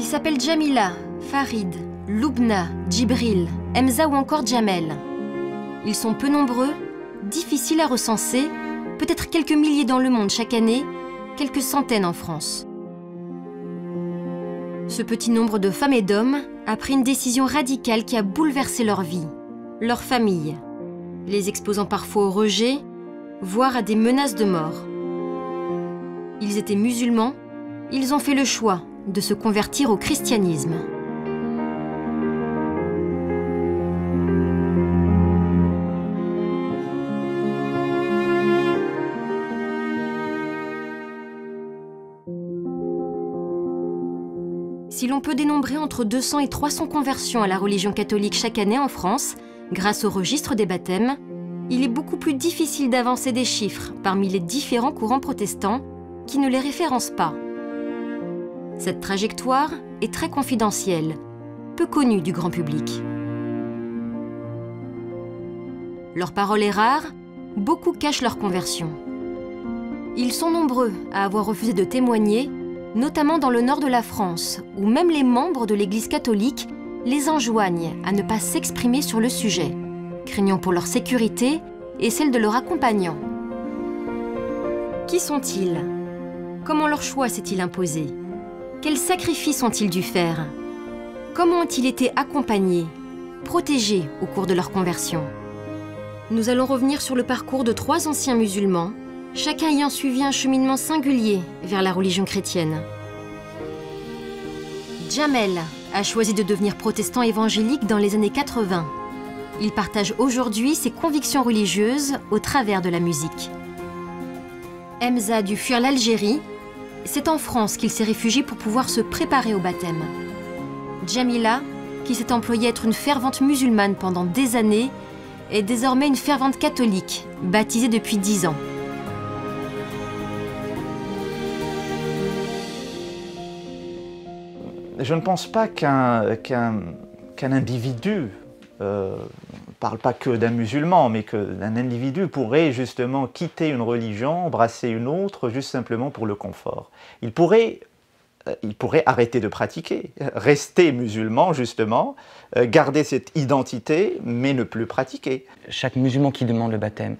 s'appellent Jamila, Farid, Loubna, Djibril, Emza ou encore Jamel. Ils sont peu nombreux, difficiles à recenser, peut-être quelques milliers dans le monde chaque année, quelques centaines en France. Ce petit nombre de femmes et d'hommes a pris une décision radicale qui a bouleversé leur vie, leur famille, les exposant parfois au rejet, voire à des menaces de mort. Ils étaient musulmans, ils ont fait le choix de se convertir au christianisme. Si l'on peut dénombrer entre 200 et 300 conversions à la religion catholique chaque année en France, grâce au registre des baptêmes, il est beaucoup plus difficile d'avancer des chiffres parmi les différents courants protestants qui ne les référencent pas. Cette trajectoire est très confidentielle, peu connue du grand public. Leur parole est rare, beaucoup cachent leur conversion. Ils sont nombreux à avoir refusé de témoigner, notamment dans le nord de la France, où même les membres de l'Église catholique les enjoignent à ne pas s'exprimer sur le sujet, craignant pour leur sécurité et celle de leurs accompagnants. Qui sont-ils? Comment leur choix s'est-il imposé? Quels sacrifices ont-ils dû faire? Comment ont-ils été accompagnés, protégés au cours de leur conversion? Nous allons revenir sur le parcours de 3 anciens musulmans, chacun ayant suivi un cheminement singulier vers la religion chrétienne. Jamel a choisi de devenir protestant évangélique dans les années 80. Il partage aujourd'hui ses convictions religieuses au travers de la musique. Emza a dû fuir l'Algérie. C'est en France qu'il s'est réfugié pour pouvoir se préparer au baptême. Jamila, qui s'est employée à être une fervente musulmane pendant des années, est désormais une fervente catholique, baptisée depuis 10 ans. Je ne pense pas qu'un individu, parle pas que d'un musulman, mais qu'un individu pourrait justement quitter une religion, embrasser une autre, juste simplement pour le confort. Il pourrait arrêter de pratiquer, rester musulman justement, garder cette identité, mais ne plus pratiquer. Chaque musulman qui demande le baptême,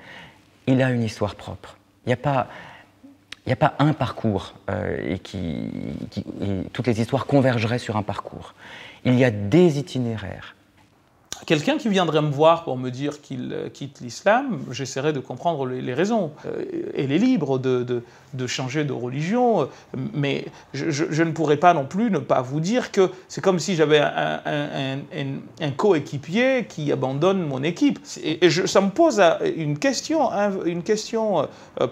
il a une histoire propre. Il n'y a pas un parcours et toutes les histoires convergeraient sur un parcours. Il y a des itinéraires. Quelqu'un qui viendrait me voir pour me dire qu'il quitte l'islam, j'essaierai de comprendre les raisons. Elle est libre de changer de religion, mais je ne pourrais pas non plus ne pas vous dire que c'est comme si j'avais un coéquipier qui abandonne mon équipe. Et ça me pose une question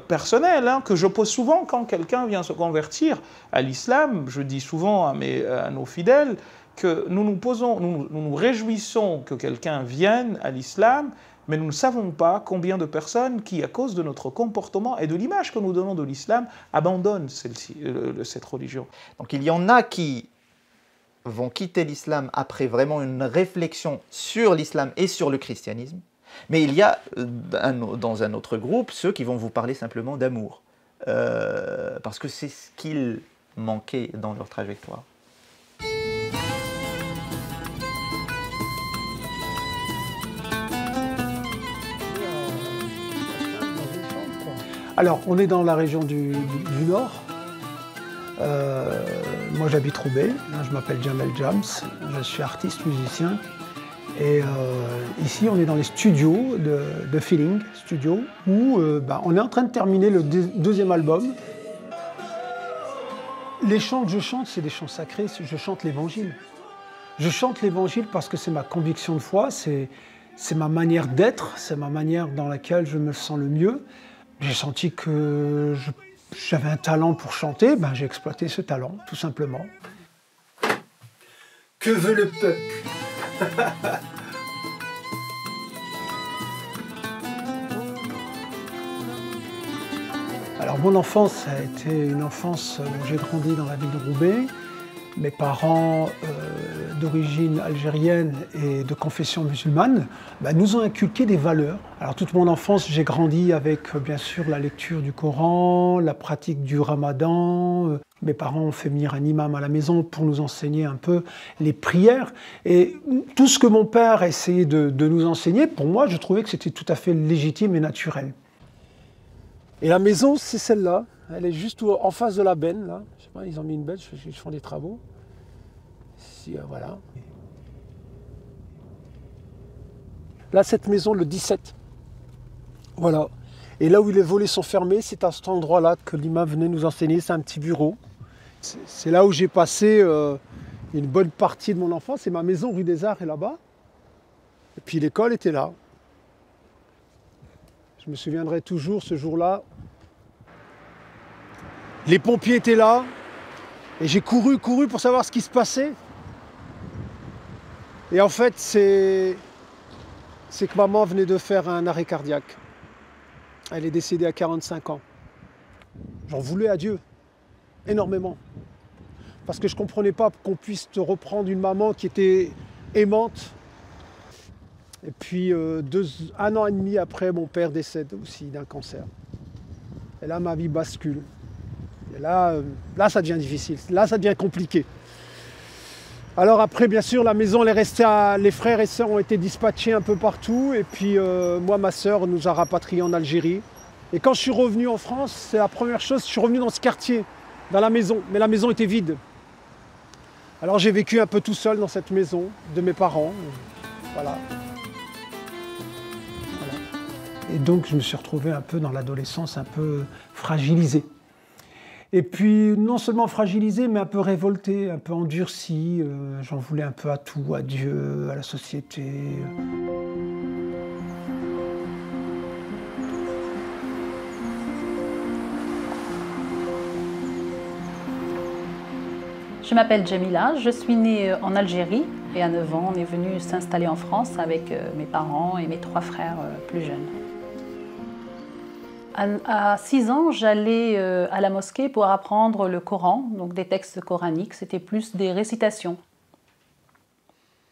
personnelle que je pose souvent quand quelqu'un vient se convertir à l'islam. Je dis souvent à nos fidèles que nous nous réjouissons que quelqu'un vienne à l'islam, mais nous ne savons pas combien de personnes qui, à cause de notre comportement et de l'image que nous donnons de l'islam, abandonnent cette religion. Donc il y en a qui vont quitter l'islam après vraiment une réflexion sur l'islam et sur le christianisme, mais il y a dans un autre groupe ceux qui vont vous parler simplement d'amour, parce que c'est ce qu'ils manquaient dans leur trajectoire. Alors, on est dans la région du Nord. Moi, j'habite Roubaix. Je m'appelle Jamel Jams. Je suis artiste, musicien. Et ici, on est dans les studios de Feeling Studio, où on est en train de terminer le deuxième album. Les chants que je chante, c'est des chants sacrés. Je chante l'Évangile. Je chante l'Évangile parce que c'est ma conviction de foi, c'est ma manière d'être, c'est ma manière dans laquelle je me sens le mieux. J'ai senti que j'avais un talent pour chanter, j'ai exploité ce talent, tout simplement. Que veut le peuple? Alors mon enfance a été une enfance où j'ai grandi dans la ville de Roubaix. Mes parents d'origine algérienne et de confession musulmane nous ont inculqué des valeurs. Alors toute mon enfance, j'ai grandi avec bien sûr la lecture du Coran, la pratique du Ramadan. Mes parents ont fait venir un imam à la maison pour nous enseigner un peu les prières. Et tout ce que mon père a essayé de nous enseigner, pour moi, je trouvais que c'était tout à fait légitime et naturel. Et la maison, c'est celle-là. Elle est juste en face de la benne, là. Je sais pas, ils ont mis une benne, ils font des travaux. Ici, voilà. Là, cette maison, le 17. Voilà. Et là où les volets sont fermés, c'est à cet endroit-là que l'imam venait nous enseigner. C'est un petit bureau. C'est là où j'ai passé une bonne partie de mon enfance. Et ma maison, rue des Arts, est là-bas. Et puis l'école était là. Je me souviendrai toujours ce jour-là. Les pompiers étaient là. Et j'ai couru pour savoir ce qui se passait. Et en fait, c'est que maman venait de faire un arrêt cardiaque. Elle est décédée à 45 ans. J'en voulais à Dieu, énormément. Parce que je ne comprenais pas qu'on puisse te reprendre une maman qui était aimante. Et puis, 1 an et demi après, mon père décède aussi d'un cancer. Et là, ma vie bascule. Et là, ça devient difficile. Là, ça devient compliqué. Alors après, bien sûr, la maison, elle est restée les frères et sœurs ont été dispatchés un peu partout. Et puis, moi, ma sœur nous a rapatriés en Algérie. Et quand je suis revenu en France, c'est la première chose, je suis revenu dans ce quartier, dans la maison. Mais la maison était vide. Alors j'ai vécu un peu tout seul dans cette maison de mes parents. Voilà. Et donc, je me suis retrouvé un peu dans l'adolescence, un peu fragilisé. Et puis, non seulement fragilisé, mais un peu révolté, un peu endurci. J'en voulais un peu à tout, à Dieu, à la société. Je m'appelle Djamila, je suis née en Algérie et à 9 ans, on est venu s'installer en France avec mes parents et mes 3 frères plus jeunes. À 6 ans, j'allais à la mosquée pour apprendre le Coran, donc des textes coraniques, c'était plus des récitations.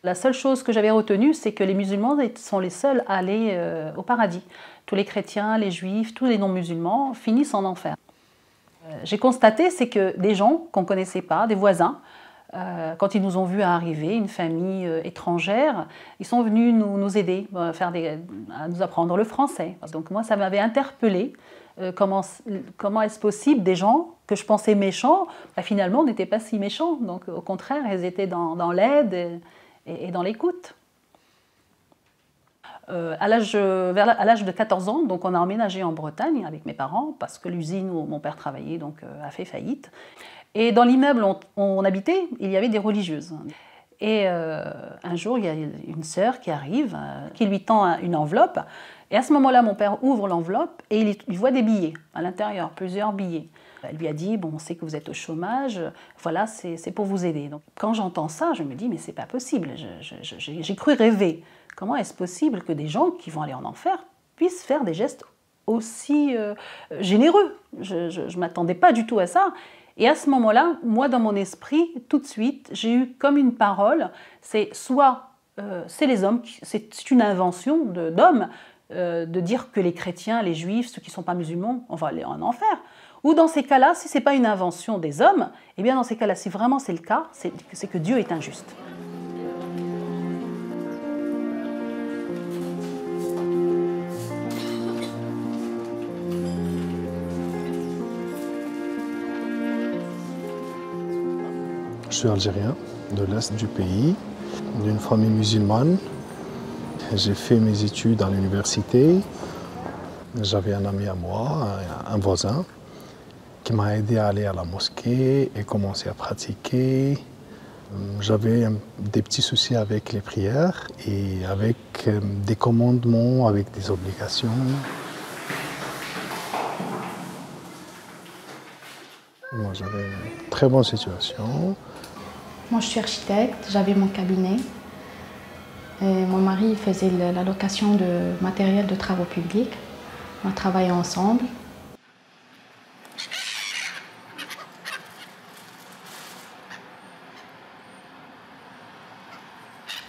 La seule chose que j'avais retenue, c'est que les musulmans sont les seuls à aller au paradis. Tous les chrétiens, les juifs, tous les non-musulmans finissent en enfer. J'ai constaté, c'est que des gens qu'on ne connaissait pas, des voisins, quand ils nous ont vus arriver, une famille étrangère, ils sont venus nous aider, à nous apprendre le français. Donc moi, ça m'avait interpellée. Comment est-ce possible, des gens que je pensais méchants, finalement n'étaient pas si méchants. Donc au contraire, ils étaient dans l'aide et dans l'écoute. À l'âge de 14 ans, donc on a emménagé en Bretagne avec mes parents parce que l'usine où mon père travaillait a fait faillite. Et dans l'immeuble où on habitait, il y avait des religieuses. Et un jour, il y a une sœur qui arrive, qui lui tend une enveloppe. Et à ce moment-là, mon père ouvre l'enveloppe et il voit des billets à l'intérieur, plusieurs billets. Elle lui a dit, bon, on sait que vous êtes au chômage, voilà, c'est pour vous aider. Donc, quand j'entends ça, je me dis, mais c'est pas possible, j'ai cru rêver. Comment est-ce possible que des gens qui vont aller en enfer puissent faire des gestes aussi généreux? Je ne m'attendais pas du tout à ça. Et à ce moment-là, moi, dans mon esprit, tout de suite, j'ai eu comme une parole, c'est soit c'est les hommes, c'est une invention d'hommes, de dire que les chrétiens, les juifs, ceux qui ne sont pas musulmans, on va aller en enfer. Ou dans ces cas-là, si ce n'est pas une invention des hommes, eh bien dans ces cas-là, si vraiment c'est le cas, c'est que Dieu est injuste. Je suis algérien, de l'est du pays, d'une famille musulmane. J'ai fait mes études à l'université. J'avais un ami à moi, un voisin, qui m'a aidé à aller à la mosquée et commencer à pratiquer. J'avais des petits soucis avec les prières et avec des commandements, avec des obligations. Moi, j'avais une très bonne situation. Moi, je suis architecte, j'avais mon cabinet. Et mon mari faisait la location de matériel de travaux publics. On a travaillé ensemble.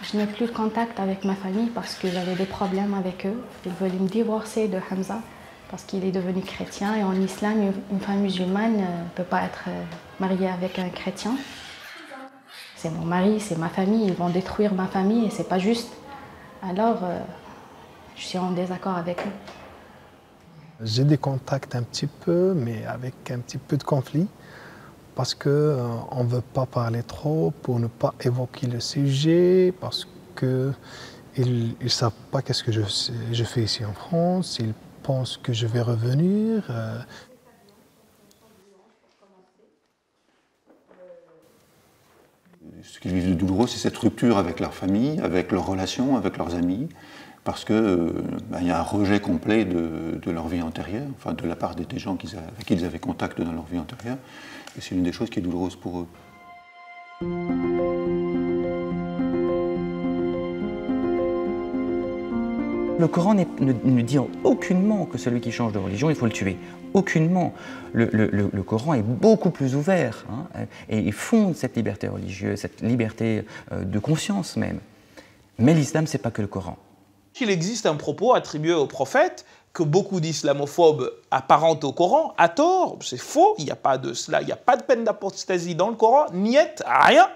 Je n'ai plus de contact avec ma famille parce que j'avais des problèmes avec eux. Ils voulaient me divorcer de Hamza parce qu'il est devenu chrétien. Et en islam, une femme musulmane ne peut pas être mariée avec un chrétien. C'est mon mari, c'est ma famille, ils vont détruire ma famille et c'est pas juste. Alors, je suis en désaccord avec eux. J'ai des contacts un petit peu, mais avec un petit peu de conflit, parce qu'on ne veut pas parler trop pour ne pas évoquer le sujet, parce qu'ils ne savent pas qu'est-ce que je fais ici en France, ils pensent que je vais revenir. Ce qu'ils vivent de douloureux, c'est cette rupture avec leur famille, avec leurs relations, avec leurs amis, parce qu'il y a un rejet complet de leur vie antérieure, enfin de la part des gens avec qui ils avaient contact dans leur vie antérieure, et c'est une des choses qui est douloureuse pour eux. Le Coran ne dit aucunement que celui qui change de religion, il faut le tuer. Aucunement. Le Coran est beaucoup plus ouvert, hein, et il fonde cette liberté religieuse, cette liberté de conscience même. Mais l'islam, ce n'est pas que le Coran. Il existe un propos attribué au prophète que beaucoup d'islamophobes apparentent au Coran, à tort, c'est faux, il n'y a pas de cela, il n'y a pas de peine d'apostasie dans le Coran, niet, rien.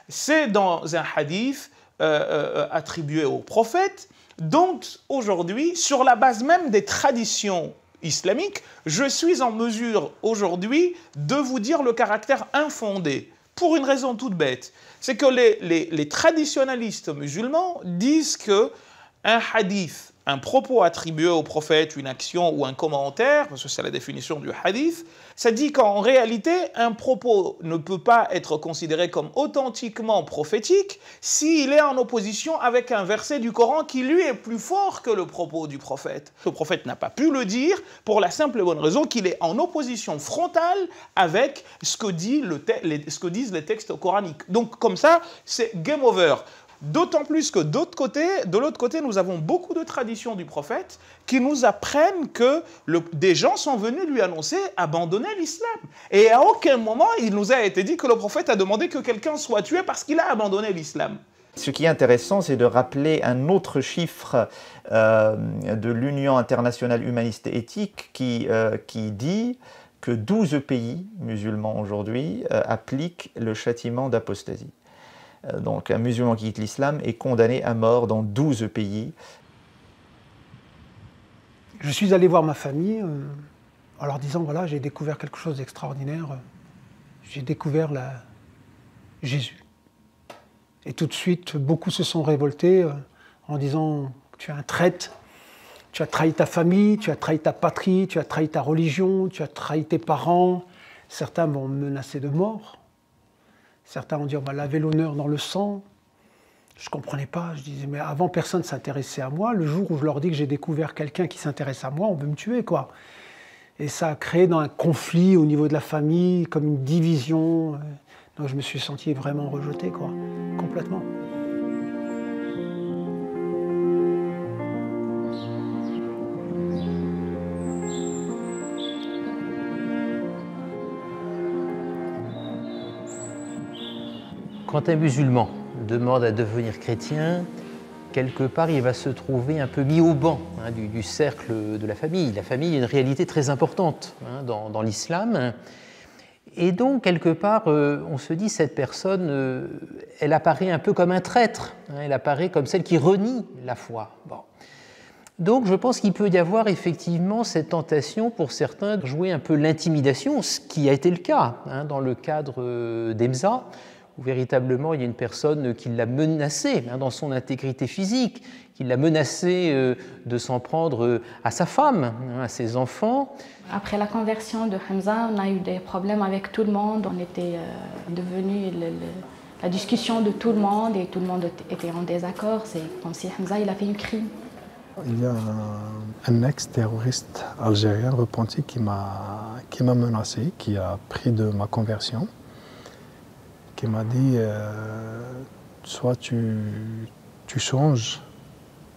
C'est dans un hadith attribué au prophète. Donc aujourd'hui, sur la base même des traditions islamiques, je suis en mesure aujourd'hui de vous dire le caractère infondé, pour une raison toute bête. C'est que les traditionalistes musulmans disent que un hadith, un propos attribué au prophète, une action ou un commentaire, parce que c'est la définition du hadith, ça dit qu'en réalité, un propos ne peut pas être considéré comme authentiquement prophétique s'il est en opposition avec un verset du Coran qui, lui, est plus fort que le propos du prophète. Le prophète n'a pas pu le dire pour la simple et bonne raison qu'il est en opposition frontale avec ce que disent les textes coraniques. Donc, comme ça, c'est game over. D'autant plus que de l'autre côté, nous avons beaucoup de traditions du prophète qui nous apprennent que des gens sont venus lui annoncer abandonner l'islam. Et à aucun moment, il nous a été dit que le prophète a demandé que quelqu'un soit tué parce qu'il a abandonné l'islam. Ce qui est intéressant, c'est de rappeler un autre chiffre de l'Union internationale humaniste et éthique qui dit que 12 pays musulmans aujourd'hui appliquent le châtiment d'apostasie. Donc un musulman qui quitte l'islam est condamné à mort dans 12 pays. Je suis allé voir ma famille en leur disant, voilà, j'ai découvert quelque chose d'extraordinaire. J'ai découvert Jésus. Et tout de suite, beaucoup se sont révoltés en disant, tu es un traître, tu as trahi ta famille, tu as trahi ta patrie, tu as trahi ta religion, tu as trahi tes parents. Certains m'ont menacé de mort. Certains ont dit, on va laver l'honneur dans le sang. Je ne comprenais pas. Je disais, mais avant, personne ne s'intéressait à moi. Le jour où je leur dis que j'ai découvert quelqu'un qui s'intéresse à moi, on veut me tuer, quoi. Et ça a créé un conflit au niveau de la famille, comme une division. Donc je me suis senti vraiment rejeté, quoi, complètement. Quand un musulman demande à devenir chrétien, quelque part, il va se trouver un peu mis au banc du cercle de la famille. La famille est une réalité très importante dans l'islam. Et donc, quelque part, on se dit, cette personne, elle apparaît un peu comme un traître. Elle apparaît comme celle qui renie la foi. Bon. Donc, je pense qu'il peut y avoir effectivement cette tentation pour certains de jouer un peu l'intimidation, ce qui a été le cas dans le cadre d'Emza, où véritablement il y a une personne qui l'a menacé dans son intégrité physique, qui l'a menacé de s'en prendre à sa femme, à ses enfants. Après la conversion de Hamza, on a eu des problèmes avec tout le monde. On était devenu la discussion de tout le monde et tout le monde était en désaccord. C'est comme si Hamza il a fait un crime. Il y a un ex-terroriste algérien repenti qui m'a menacé, qui a pris de ma conversion, qui m'a dit soit tu changes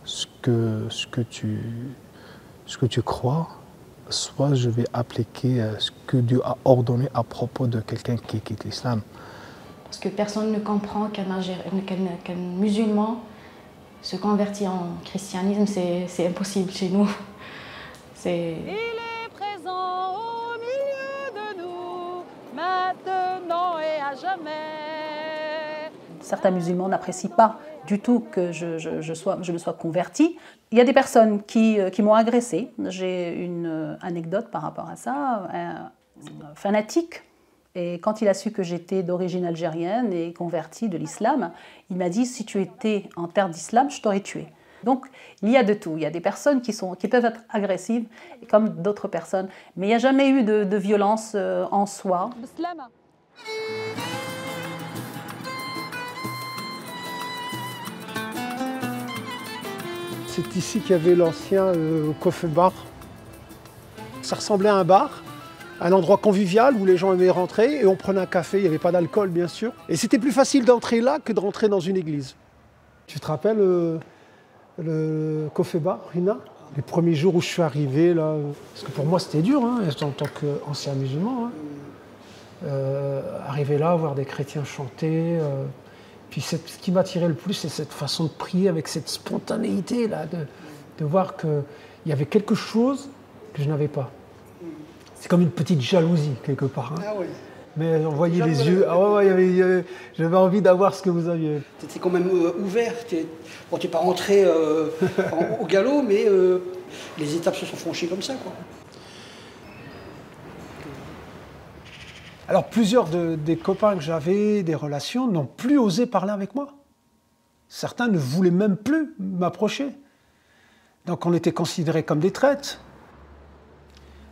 ce que tu crois, soit je vais appliquer ce que Dieu a ordonné à propos de quelqu'un qui quitte l'islam. Parce que personne ne comprend qu'un musulman se convertit en christianisme, c'est impossible chez nous. Il est présent au milieu de nous, maintenant et à jamais. Certains musulmans n'apprécient pas du tout que je me sois convertie. Il y a des personnes qui m'ont agressée. J'ai une anecdote par rapport à ça. Un fanatique, et quand il a su que j'étais d'origine algérienne et convertie de l'islam, il m'a dit « si tu étais en terre d'islam, je t'aurais tué ». Donc il y a de tout. Il y a des personnes qui peuvent être agressives, comme d'autres personnes, mais il n'y a jamais eu de violence en soi. C'est ici qu'il y avait l'ancien coffee bar. Ça ressemblait à un bar, un endroit convivial où les gens aimaient rentrer et on prenait un café, il n'y avait pas d'alcool bien sûr. Et c'était plus facile d'entrer là que de rentrer dans une église. Tu te rappelles le coffee bar, Rina? Les premiers jours où je suis arrivé là, parce que pour moi c'était dur hein, en tant qu'ancien musulman. Hein. Arriver là, voir des chrétiens chanter. Puis ce qui m'attirait le plus, c'est cette façon de prier avec cette spontanéité là, de voir qu'il y avait quelque chose que je n'avais pas. C'est comme une petite jalousie, quelque part. Hein. Ah ouais. Mais on voyait les yeux. Ah ouais, j'avais envie d'avoir ce que vous aviez. Tu étais quand même ouvert. Tu n'es pas rentré au galop, mais les étapes se sont franchies comme ça, quoi. Alors, plusieurs des copains que j'avais, des relations, n'ont plus osé parler avec moi. Certains ne voulaient même plus m'approcher. Donc, on était considérés comme des traites.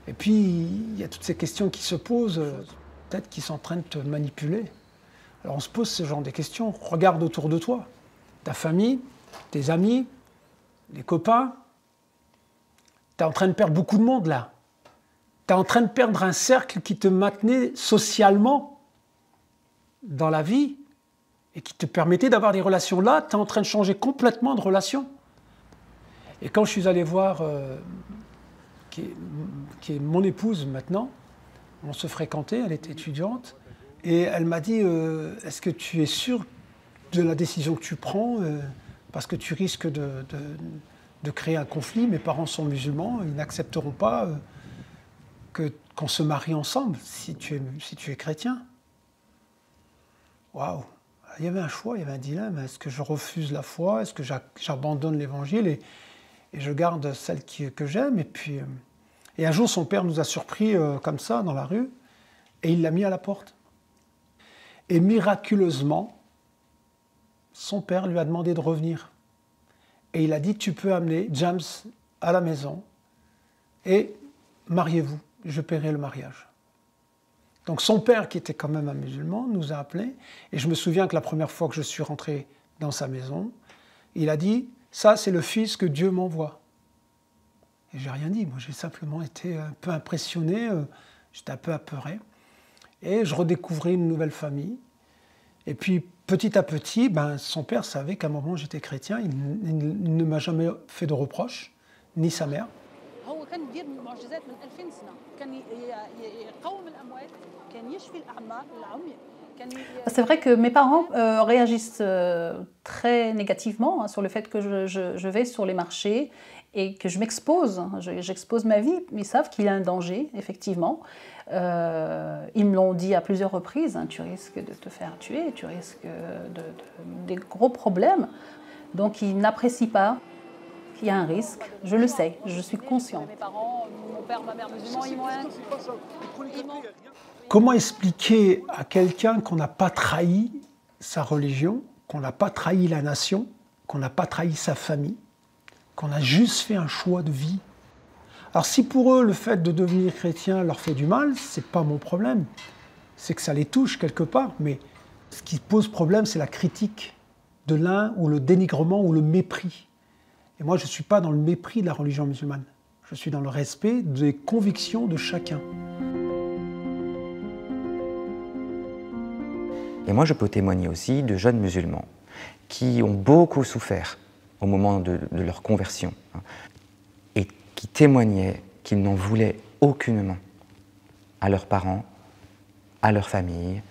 Et puis, il y a toutes ces questions qui se posent, peut-être qu'ils sont en train de te manipuler. Alors on se pose ce genre de questions. Regarde autour de toi, ta famille, tes amis, les copains. Tu es en train de perdre beaucoup de monde là. Tu es en train de perdre un cercle qui te maintenait socialement dans la vie et qui te permettait d'avoir des relations. Là, tu es en train de changer complètement de relation. Et quand je suis allé voir... qui est mon épouse maintenant, on se fréquentait, elle était étudiante, et elle m'a dit est-ce que tu es sûr de la décision que tu prends parce que tu risques de créer un conflit, mes parents sont musulmans, ils n'accepteront pas qu'on se marie ensemble si tu es chrétien. Waouh! Il y avait un choix, il y avait un dilemme, est-ce que je refuse la foi, est-ce que j'abandonne l'évangile et je garde celle que j'aime. Et un jour, son père nous a surpris comme ça, dans la rue, et il l'a mis à la porte. Et miraculeusement, son père lui a demandé de revenir. Et il a dit, tu peux amener James à la maison, et mariez-vous, je paierai le mariage. Donc son père, qui était quand même un musulman, nous a appelés, et je me souviens que la première fois que je suis rentré dans sa maison, il a dit, ça, c'est le fils que Dieu m'envoie. Et j'ai rien dit, moi j'ai simplement été un peu impressionné, j'étais un peu apeuré. Et je redécouvrais une nouvelle famille. Et puis petit à petit, son père savait qu'à un moment j'étais chrétien, il ne m'a jamais fait de reproches, ni sa mère. C'est vrai que mes parents réagissent très négativement sur le fait que je vais sur les marchés et que je m'expose, j'expose ma vie. Ils savent qu'il y a un danger, effectivement. Ils me l'ont dit à plusieurs reprises, hein, tu risques de te faire tuer, tu risques des gros problèmes. Donc ils n'apprécient pas qu'il y a un risque, je le sais, je suis consciente. Mes parents, mon père, ma mère musulmans, ils m'ont... Comment expliquer à quelqu'un qu'on n'a pas trahi sa religion, qu'on n'a pas trahi la nation, qu'on n'a pas trahi sa famille, qu'on a juste fait un choix de vie? Alors si pour eux, le fait de devenir chrétien leur fait du mal, c'est pas mon problème. C'est que ça les touche quelque part, mais ce qui pose problème, c'est la critique de l'un, ou le dénigrement, ou le mépris. Et moi, je ne suis pas dans le mépris de la religion musulmane. Je suis dans le respect des convictions de chacun. Et moi, je peux témoigner aussi de jeunes musulmans qui ont beaucoup souffert au moment de leur conversion et qui témoignaient qu'ils n'en voulaient aucunement à leurs parents, à leur famille,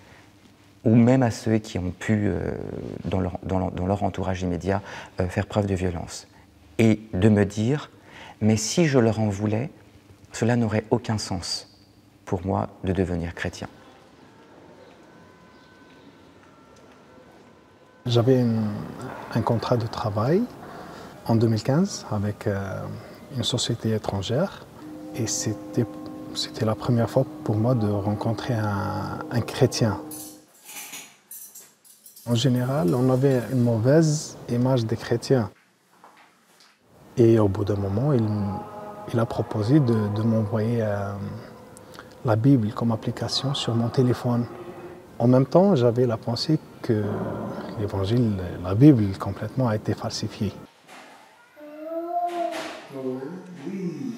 ou même à ceux qui ont pu, dans leur entourage immédiat, faire preuve de violence. Et de me dire, mais si je leur en voulais, cela n'aurait aucun sens pour moi de devenir chrétien. J'avais un contrat de travail en 2015 avec une société étrangère et c'était la première fois pour moi de rencontrer un chrétien. En général, on avait une mauvaise image des chrétiens. Et au bout d'un moment, il a proposé de m'envoyer la Bible comme application sur mon téléphone. En même temps, j'avais la pensée que l'évangile, la Bible, complètement a été falsifiée. Oh oui,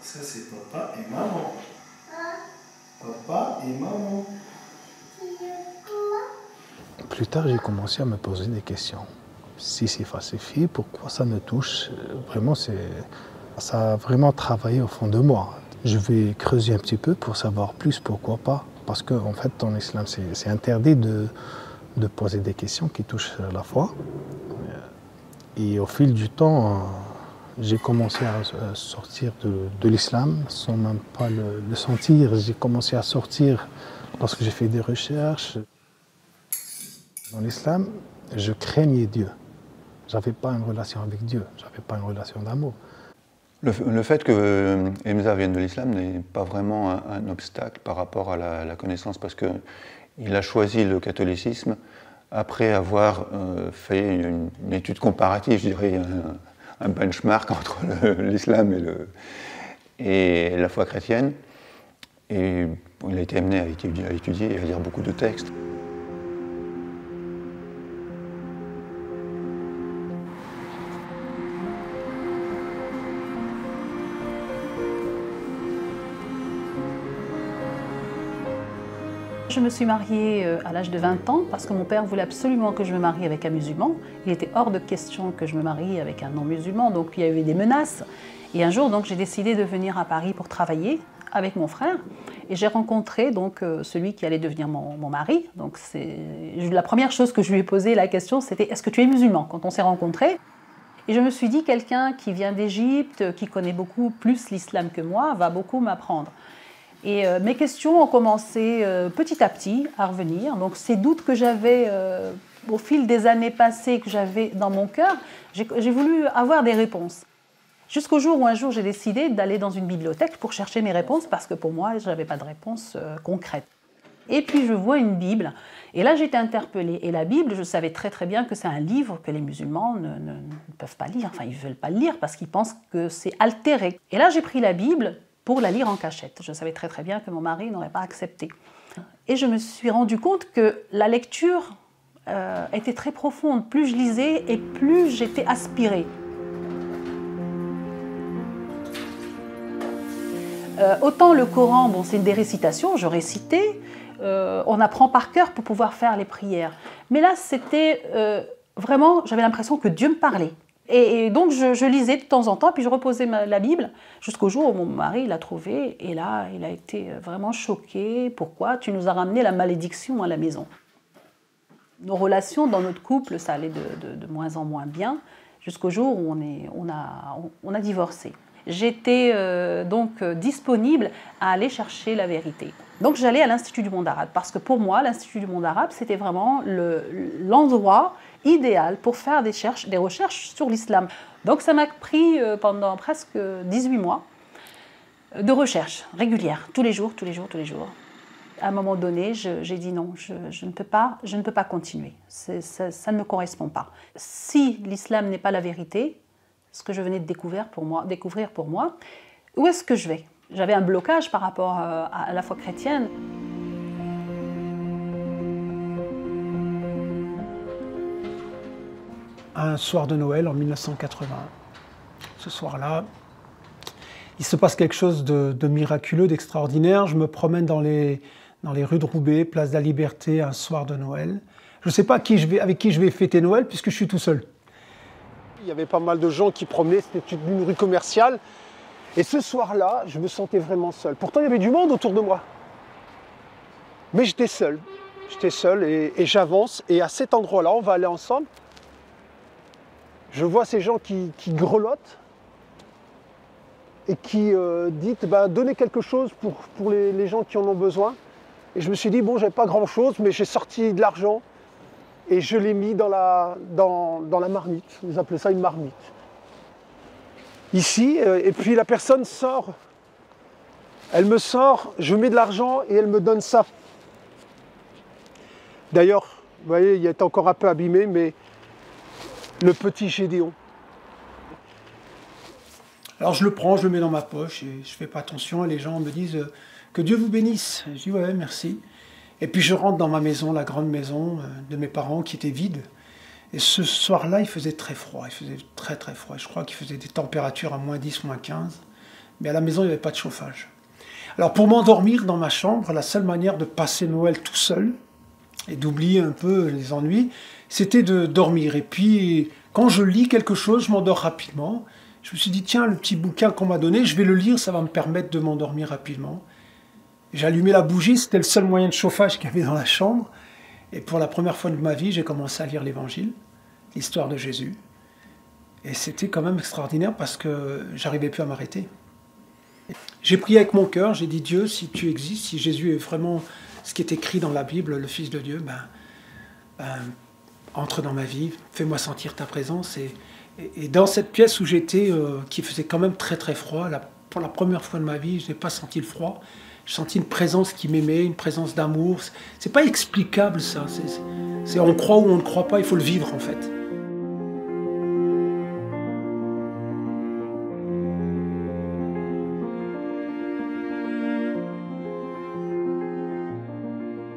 ça c'est papa et maman. Papa et maman. Plus tard, j'ai commencé à me poser des questions. Si c'est falsifié, pourquoi ça me touche? Vraiment, ça a vraiment travaillé au fond de moi. Je vais creuser un petit peu pour savoir plus, pourquoi pas. Parce qu'en fait, en islam, c'est interdit de poser des questions qui touchent la foi. Et au fil du temps, j'ai commencé à sortir de l'islam sans même pas le sentir. J'ai commencé à sortir lorsque j'ai fait des recherches. Dans l'islam, je craignais Dieu. Je n'avais pas une relation avec Dieu, je n'avais pas une relation d'amour. Le fait que Hamza vienne de l'islam n'est pas vraiment un obstacle par rapport à la connaissance, parce qu'il a choisi le catholicisme après avoir fait une étude comparative, je dirais un benchmark entre l'islam et la foi chrétienne. Et il a été amené à étudier et à lire beaucoup de textes. Je me suis mariée à l'âge de 20 ans parce que mon père voulait absolument que je me marie avec un musulman. Il était hors de question que je me marie avec un non-musulman, donc il y avait des menaces. Et un jour, donc, j'ai décidé de venir à Paris pour travailler avec mon frère. Et j'ai rencontré donc, celui qui allait devenir mon mari. Donc, la première chose que je lui ai posée, la question, c'était « Est-ce que tu es musulman ?» quand on s'est rencontrés. Et je me suis dit, quelqu'un qui vient d'Égypte, qui connaît beaucoup plus l'islam que moi, va beaucoup m'apprendre. Et mes questions ont commencé petit à petit à revenir. Donc ces doutes que j'avais au fil des années passées, que j'avais dans mon cœur, j'ai voulu avoir des réponses. Jusqu'au jour où un jour j'ai décidé d'aller dans une bibliothèque pour chercher mes réponses, parce que pour moi, je n'avais pas de réponse concrète. Et puis je vois une Bible, et là j'étais interpellée. Et la Bible, je savais très très bien que c'est un livre que les musulmans ne peuvent pas lire. Enfin, ils ne veulent pas le lire parce qu'ils pensent que c'est altéré. Et là j'ai pris la Bible pour la lire en cachette. Je savais très très bien que mon mari n'aurait pas accepté. Et je me suis rendu compte que la lecture était très profonde. Plus je lisais et plus j'étais aspirée. Autant le Coran, bon, c'est des récitations, je récitais, on apprend par cœur pour pouvoir faire les prières. Mais là, c'était vraiment, j'avais l'impression que Dieu me parlait. Et donc, je lisais de temps en temps, puis je reposais la Bible, jusqu'au jour où mon mari l'a trouvée. Et là, il a été vraiment choqué. Pourquoi tu nous as ramené la malédiction à la maison? Nos relations dans notre couple, ça allait de moins en moins bien, jusqu'au jour où on a divorcé. J'étais donc disponible à aller chercher la vérité. Donc, j'allais à l'Institut du monde arabe, parce que pour moi, l'Institut du monde arabe, c'était vraiment l'endroit idéal pour faire des recherches sur l'islam. Donc ça m'a pris pendant presque 18 mois de recherche régulière, tous les jours. À un moment donné, j'ai dit non, je ne peux pas continuer, ça ne me correspond pas. Si l'islam n'est pas la vérité, ce que je venais de découvrir pour moi, où est-ce que je vais? J'avais un blocage par rapport à la foi chrétienne. Un soir de Noël en 1980. Ce soir-là, il se passe quelque chose de miraculeux, d'extraordinaire. Je me promène dans les rues de Roubaix, place de la Liberté, un soir de Noël. Je ne sais pas avec qui je vais fêter Noël puisque je suis tout seul. Il y avait pas mal de gens qui promenaient, c'était une rue commerciale. Et ce soir-là, je me sentais vraiment seul. Pourtant, il y avait du monde autour de moi. Mais j'étais seul. J'étais seul et j'avance. Et à cet endroit-là, on va aller ensemble. Je vois ces gens qui grelottent et qui disent donnez quelque chose pour les gens qui en ont besoin. Et je me suis dit, bon, j'avais pas grand-chose, mais j'ai sorti de l'argent et je l'ai mis dans la marmite. Ils appelaient ça une marmite. Ici, et puis la personne sort. Elle me sort, je mets de l'argent et elle me donne ça. D'ailleurs, vous voyez, il est encore un peu abîmé, mais le petit Gédéon. Alors je le prends, je le mets dans ma poche et je fais pas attention et les gens me disent que Dieu vous bénisse. Je dis ouais, merci. Et puis je rentre dans ma maison, la grande maison de mes parents qui était vide. Et ce soir-là, il faisait très froid, il faisait très très froid. Je crois qu'il faisait des températures à moins 10, moins 15. Mais à la maison, il n'y avait pas de chauffage. Alors pour m'endormir dans ma chambre, la seule manière de passer Noël tout seul et d'oublier un peu les ennuis, c'était de dormir. Et puis quand je lis quelque chose, je m'endors rapidement. Je me suis dit, tiens, le petit bouquin qu'on m'a donné, je vais le lire, ça va me permettre de m'endormir rapidement. J'ai allumé la bougie, c'était le seul moyen de chauffage qu'il y avait dans la chambre. Et pour la première fois de ma vie, j'ai commencé à lire l'Évangile, l'histoire de Jésus. Et c'était quand même extraordinaire parce que j'arrivais plus à m'arrêter. J'ai prié avec mon cœur, j'ai dit, Dieu, si tu existes, si Jésus est vraiment ce qui est écrit dans la Bible, le Fils de Dieu, entre dans ma vie, fais-moi sentir ta présence. Et dans cette pièce où j'étais, qui faisait quand même très très froid, pour la première fois de ma vie, je n'ai pas senti le froid. J'ai senti une présence qui m'aimait, une présence d'amour. C'est pas explicable ça. On croit ou on ne croit pas, il faut le vivre en fait.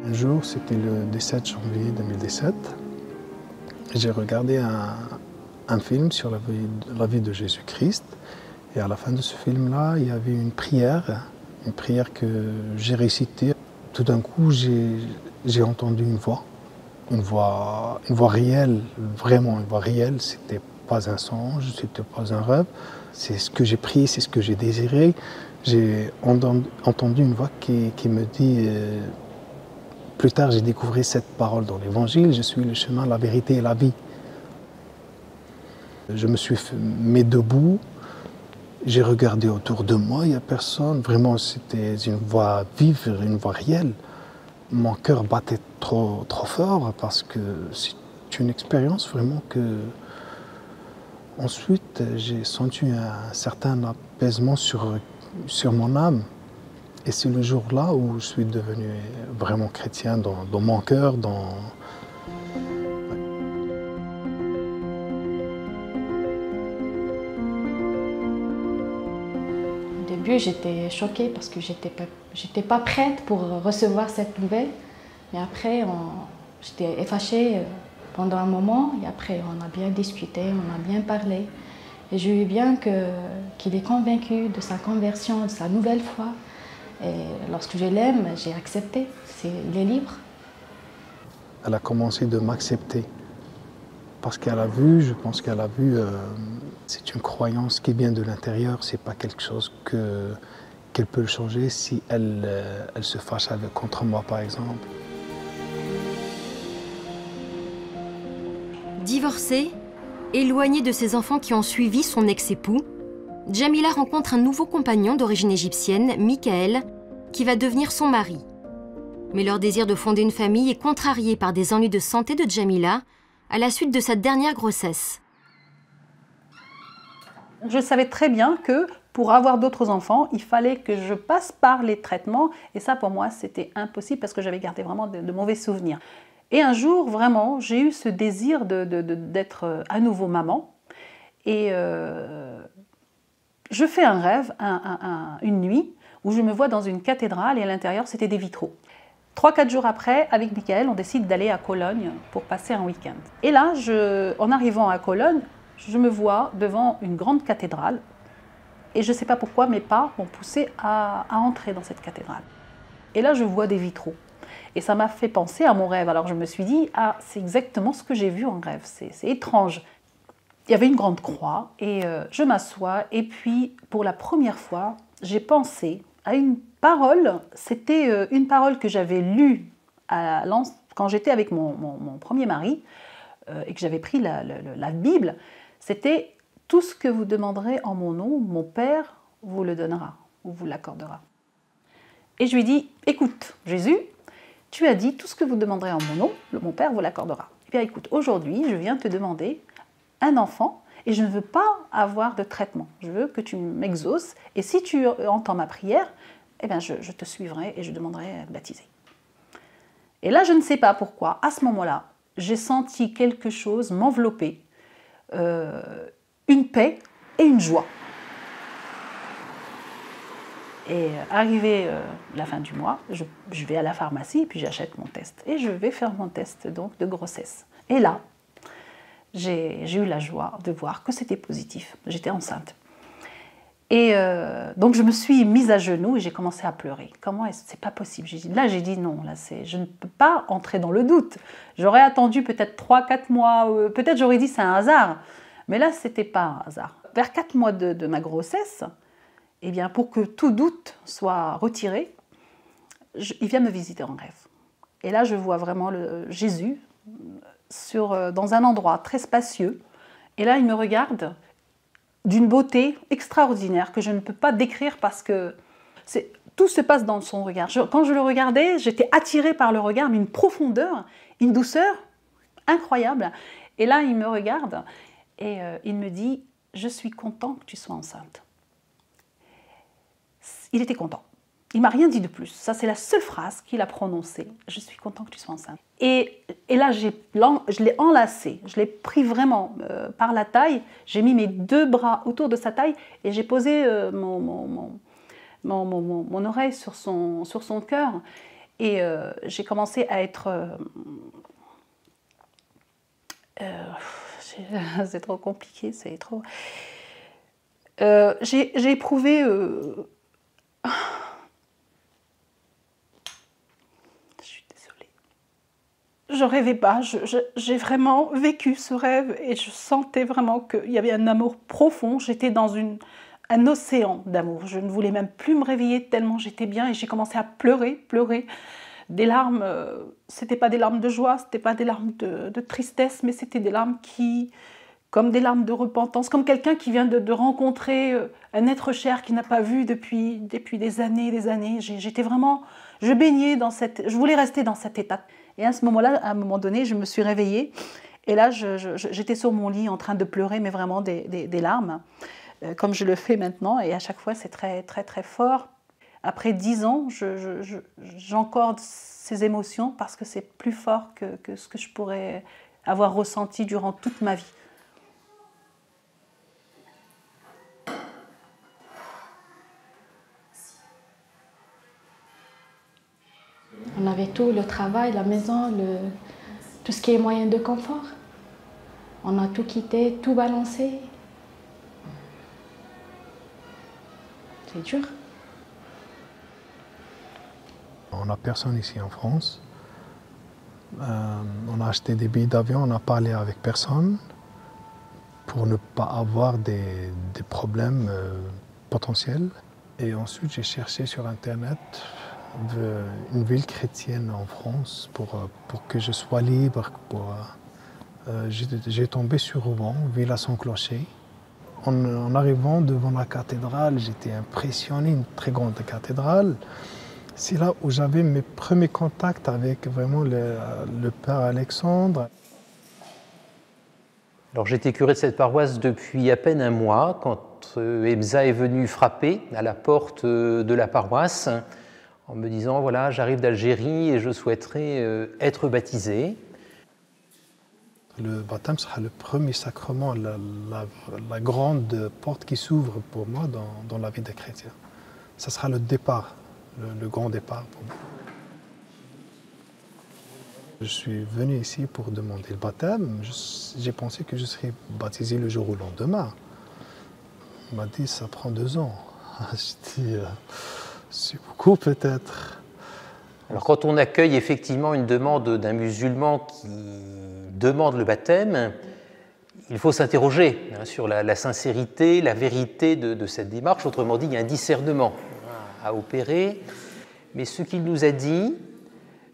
Un jour, c'était le 17 janvier 2017, et j'ai regardé un film sur la vie de Jésus-Christ. Et à la fin de ce film-là, il y avait une prière que j'ai récitée. Tout d'un coup, j'ai entendu une voix réelle, vraiment une voix réelle. C'était pas un songe, c'était pas un rêve. C'est ce que j'ai prié, c'est ce que j'ai désiré. J'ai entendu une voix qui me dit... plus tard, j'ai découvert cette parole dans l'Évangile, je suis le chemin, la vérité et la vie. Je me suis mis debout, j'ai regardé autour de moi, il n'y a personne. Vraiment, c'était une voix vive, une voix réelle. Mon cœur battait trop fort parce que c'est une expérience vraiment que... Ensuite, j'ai senti un certain apaisement sur mon âme. Et c'est le jour-là où je suis devenu vraiment chrétien dans mon cœur, Au début, j'étais choquée parce que j'étais pas prête pour recevoir cette nouvelle. Mais après, j'étais fâchée pendant un moment. Et après, on a bien discuté, on a bien parlé. Et j'ai vu bien qu'il est convaincu de sa conversion, de sa nouvelle foi. Et lorsque je l'aime, j'ai accepté. Il est libre. Elle a commencé de m'accepter. Parce qu'elle a vu, je pense qu'elle a vu, c'est une croyance qui vient de l'intérieur. C'est pas quelque chose qu'elle peut changer si elle se fâche contre moi, par exemple. Divorcée, éloignée de ses enfants qui ont suivi son ex-époux, Djamila rencontre un nouveau compagnon d'origine égyptienne, Michael, qui va devenir son mari. Mais leur désir de fonder une famille est contrarié par des ennuis de santé de Djamila à la suite de sa dernière grossesse. Je savais très bien que pour avoir d'autres enfants, il fallait que je passe par les traitements. Et ça, pour moi, c'était impossible parce que j'avais gardé vraiment de mauvais souvenirs. Et un jour, vraiment, j'ai eu ce désir d'être à nouveau maman. Et je fais un rêve, une nuit, où je me vois dans une cathédrale et à l'intérieur, c'était des vitraux. 3-4 jours après, avec Michael, on décide d'aller à Cologne pour passer un week-end. Et là, en arrivant à Cologne, je me vois devant une grande cathédrale. Et je ne sais pas pourquoi, mes pas m'ont poussé à entrer dans cette cathédrale. Et là, je vois des vitraux. Et ça m'a fait penser à mon rêve. Alors je me suis dit, ah, c'est exactement ce que j'ai vu en rêve. C'est étrange. Il y avait une grande croix et je m'assois. Et puis, pour la première fois, j'ai pensé à une parole. C'était une parole que j'avais lue quand j'étais avec mon premier mari et que j'avais pris la Bible, c'était « Tout ce que vous demanderez en mon nom, mon Père vous le donnera ou vous l'accordera ». Et je lui ai dit « Écoute, Jésus, tu as dit tout ce que vous demanderez en mon nom, mon Père vous l'accordera. Eh bien écoute, aujourd'hui, je viens te demander un enfant et je ne veux pas avoir de traitement. Je veux que tu m'exauces et si tu entends ma prière, eh bien je te suivrai et je demanderai à te baptiser. » Et là, je ne sais pas pourquoi, à ce moment-là, j'ai senti quelque chose m'envelopper, une paix et une joie. Et arrivé la fin du mois, je vais à la pharmacie et puis j'achète mon test. Et je vais faire mon test donc, de grossesse. Et là, j'ai eu la joie de voir que c'était positif. J'étais enceinte. Et donc je me suis mise à genoux et j'ai commencé à pleurer. Comment est-ce que c'est pas possible? Là j'ai dit non, je ne peux pas entrer dans le doute. J'aurais attendu peut-être 3-4 mois, peut-être j'aurais dit c'est un hasard. Mais là c'était pas un hasard. Vers 4 mois de ma grossesse, eh bien, pour que tout doute soit retiré, il vient me visiter en rêve. Et là, je vois vraiment Jésus dans un endroit très spacieux. Et là, il me regarde d'une beauté extraordinaire que je ne peux pas décrire parce que tout se passe dans son regard. Quand je le regardais, j'étais attirée par le regard, mais une profondeur, une douceur incroyable. Et là, il me regarde et il me dit « Je suis content que tu sois enceinte ». Il était content. Il ne m'a rien dit de plus. Ça, c'est la seule phrase qu'il a prononcée. « Je suis content que tu sois enceinte ». Et là, je l'ai enlacé. Je l'ai pris vraiment par la taille. J'ai mis mes 2 bras autour de sa taille et j'ai posé mon oreille sur son cœur. Et j'ai commencé à être... c'est trop compliqué, c'est trop... j'ai éprouvé... Je suis désolée. Je rêvais pas, j'ai vraiment vécu ce rêve et je sentais vraiment qu'il y avait un amour profond. J'étais dans un océan d'amour. Je ne voulais même plus me réveiller tellement j'étais bien et j'ai commencé à pleurer. Des larmes, c'était pas des larmes de joie, c'était pas des larmes de tristesse, mais c'était des larmes comme des larmes de repentance, comme quelqu'un qui vient de rencontrer un être cher qu'il n'a pas vu depuis des années. J'étais vraiment, je baignais je voulais rester dans cet état. Et à ce moment-là, à un moment donné, je me suis réveillée et là, j'étais sur mon lit en train de pleurer, mais vraiment des larmes, comme je le fais maintenant. Et à chaque fois, c'est très, très, très fort. Après 10 ans, j'encorde ces émotions parce que c'est plus fort que ce que je pourrais avoir ressenti durant toute ma vie. On avait tout, le travail, la maison, tout ce qui est moyen de confort. On a tout quitté, tout balancé. C'est dur. On n'a personne ici en France. On a acheté des billets d'avion, on n'a parlé avec personne pour ne pas avoir des problèmes potentiels. Et ensuite, j'ai cherché sur Internet une ville chrétienne en France pour que je sois libre. J'ai tombé sur Rouen, ville à son clocher. En arrivant devant la cathédrale, j'étais impressionné, une très grande cathédrale. C'est là où j'avais mes premiers contacts avec vraiment le Père Alexandre. Alors j'étais curé de cette paroisse depuis à peine un mois quand Hamza est venu frapper à la porte de la paroisse en me disant voilà, j'arrive d'Algérie et je souhaiterais être baptisé. Le baptême sera le premier sacrement, la grande porte qui s'ouvre pour moi dans la vie des chrétiens. Ça sera le départ, le grand départ pour moi. Je suis venu ici pour demander le baptême. J'ai pensé que je serais baptisé le jour au lendemain. On m'a dit ça prend 2 ans. J'ai dit c'est beaucoup peut-être. Alors quand on accueille effectivement une demande d'un musulman qui demande le baptême, il faut s'interroger sur la sincérité, la vérité de cette démarche. Autrement dit, il y a un discernement à opérer. Mais ce qu'il nous a dit,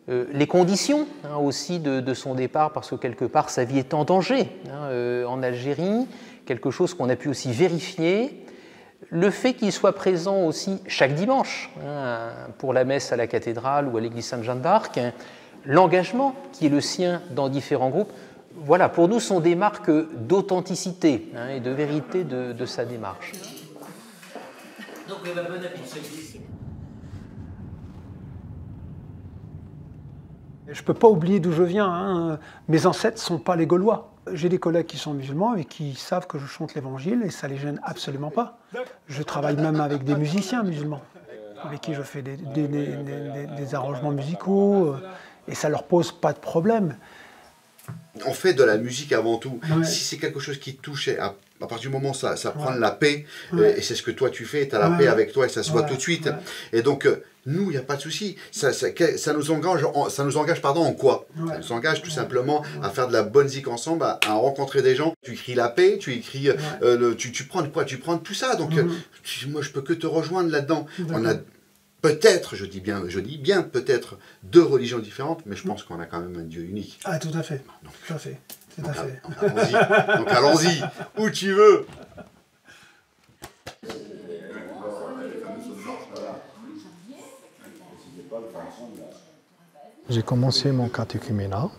les conditions aussi de son départ, parce que quelque part sa vie est en danger en Algérie, quelque chose qu'on a pu aussi vérifier. Le fait qu'il soit présent aussi chaque dimanche pour la messe à la cathédrale ou à l'église Sainte-Jeanne d'Arc, l'engagement qui est le sien dans différents groupes, voilà, pour nous sont des marques d'authenticité et de vérité de sa démarche. Donc, bon appétit. Je ne peux pas oublier d'où je viens. Hein. Mes ancêtres ne sont pas les Gaulois. J'ai des collègues qui sont musulmans et qui savent que je chante l'évangile et ça ne les gêne absolument pas. Je travaille même avec des musiciens musulmans avec qui je fais des arrangements musicaux et ça ne leur pose pas de problème. On fait de la musique avant tout. Ouais. Si c'est quelque chose qui touche, à partir du moment où ça prend la paix, et c'est ce que toi tu fais, tu as la paix avec toi et ça se voit tout de suite. Et donc, nous, il n'y a pas de souci. Ça nous engage, en quoi? Ça nous engage tout simplement à faire de la bonne zik ensemble, à rencontrer des gens. Tu écris la paix, tu écris, tu prends quoi? Tu prends tout ça. Donc, moi, je peux que te rejoindre là-dedans. On a peut-être, je dis bien peut-être deux religions différentes, mais je pense qu'on a quand même un Dieu unique. Ah, tout à fait. Tout à fait. Tout à fait. Donc allons-y, où tu veux. J'ai commencé mon catéchuménat.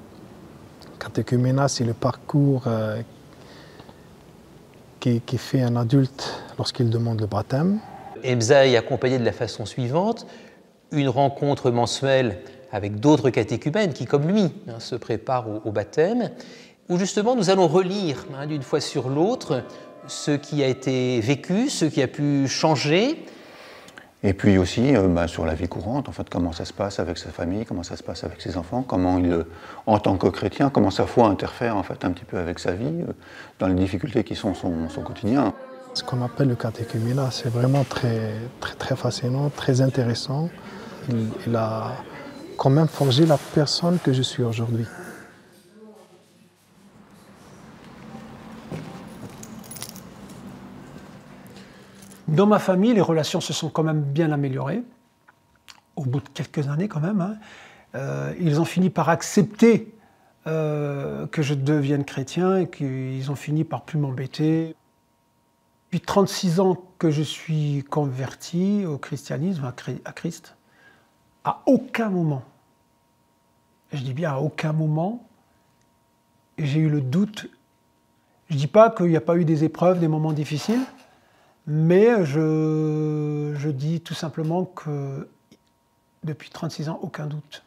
Catéchuménat, c'est le parcours qui fait un adulte lorsqu'il demande le baptême. Hamza est accompagné de la façon suivante, une rencontre mensuelle avec d'autres catéchumènes qui, comme lui, se préparent au baptême, où justement nous allons relire d'une fois sur l'autre ce qui a été vécu, ce qui a pu changer. Et puis aussi sur la vie courante, en fait, comment ça se passe avec sa famille, comment ça se passe avec ses enfants, comment il, en tant que chrétien, comment sa foi interfère en fait un petit peu avec sa vie, dans les difficultés qui sont son quotidien. Ce qu'on appelle le catéchuménat, c'est vraiment très, très, très fascinant, très intéressant. Il a quand même forgé la personne que je suis aujourd'hui. Dans ma famille, les relations se sont quand même bien améliorées, au bout de quelques années quand même. Ils ont fini par accepter que je devienne chrétien et qu'ils ont fini par plus m'embêter. Depuis 36 ans que je suis converti au christianisme, à Christ, à aucun moment, je dis bien à aucun moment, j'ai eu le doute. Je ne dis pas qu'il n'y a pas eu des épreuves, des moments difficiles, mais je dis tout simplement que depuis 36 ans, aucun doute.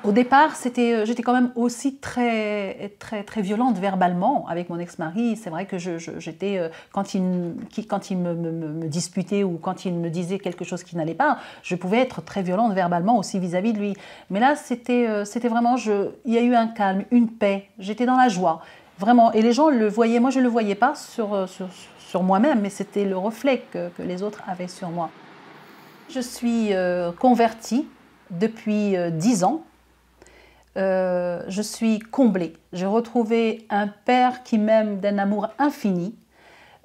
Au départ, j'étais quand même aussi très, très, très violente verbalement avec mon ex-mari. C'est vrai que j'étais, quand il me disputait ou quand il me disait quelque chose qui n'allait pas, je pouvais être très violente verbalement aussi vis-à-vis de lui. Mais là, c'était vraiment, il y a eu un calme, une paix. J'étais dans la joie, vraiment. Et les gens le voyaient. Moi, je ne le voyais pas sur moi-même, mais c'était le reflet que les autres avaient sur moi. Je suis convertie depuis 10 ans. Je suis comblée. J'ai retrouvé un père qui m'aime d'un amour infini.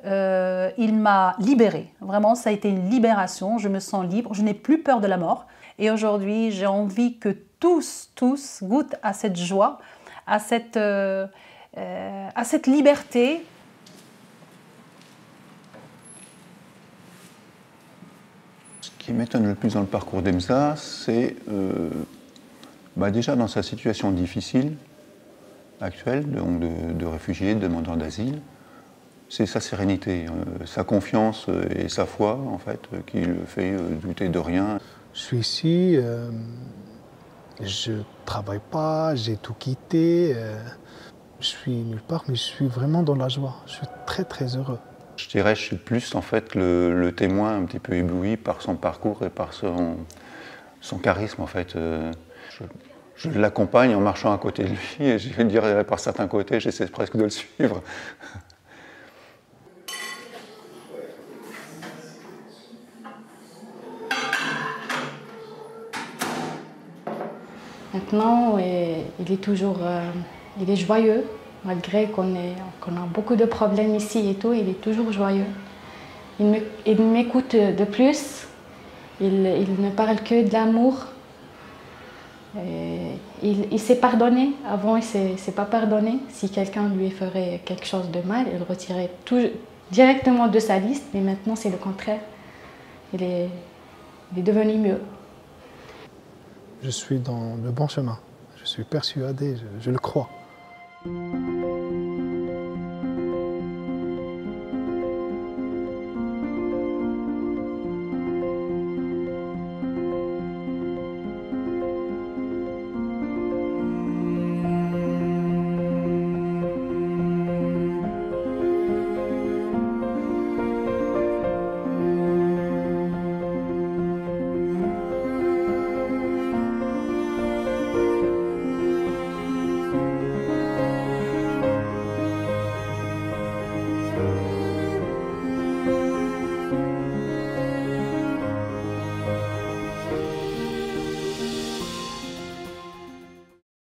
Il m'a libérée. Vraiment, ça a été une libération. Je me sens libre. Je n'ai plus peur de la mort. Et aujourd'hui, j'ai envie que tous goûtent à cette joie, à cette liberté. Ce qui m'étonne le plus dans le parcours d'Hamza, c'est déjà dans sa situation difficile actuelle, donc de réfugié, de demandeur d'asile, c'est sa sérénité, sa confiance et sa foi en fait qui le fait douter de rien. Je suis ici, je ne travaille pas, j'ai tout quitté, je suis nulle part, mais je suis vraiment dans la joie. Je suis très très heureux. Je dirais que je suis plus en fait le témoin un petit peu ébloui par son parcours et par son charisme en fait. Je l'accompagne en marchant à côté de lui et je dirais par certains côtés, j'essaie presque de le suivre. Maintenant, il est toujours il est joyeux, Malgré qu'on a beaucoup de problèmes ici et tout, il est toujours joyeux. Il m'écoute de plus, il ne parle que de l'amour. Il s'est pardonné. Avant, il ne s'est pas pardonné. Si quelqu'un lui ferait quelque chose de mal, il retirait tout directement de sa liste, mais maintenant c'est le contraire. Il est devenu mieux. Je suis dans le bon chemin. Je suis persuadé, je le crois.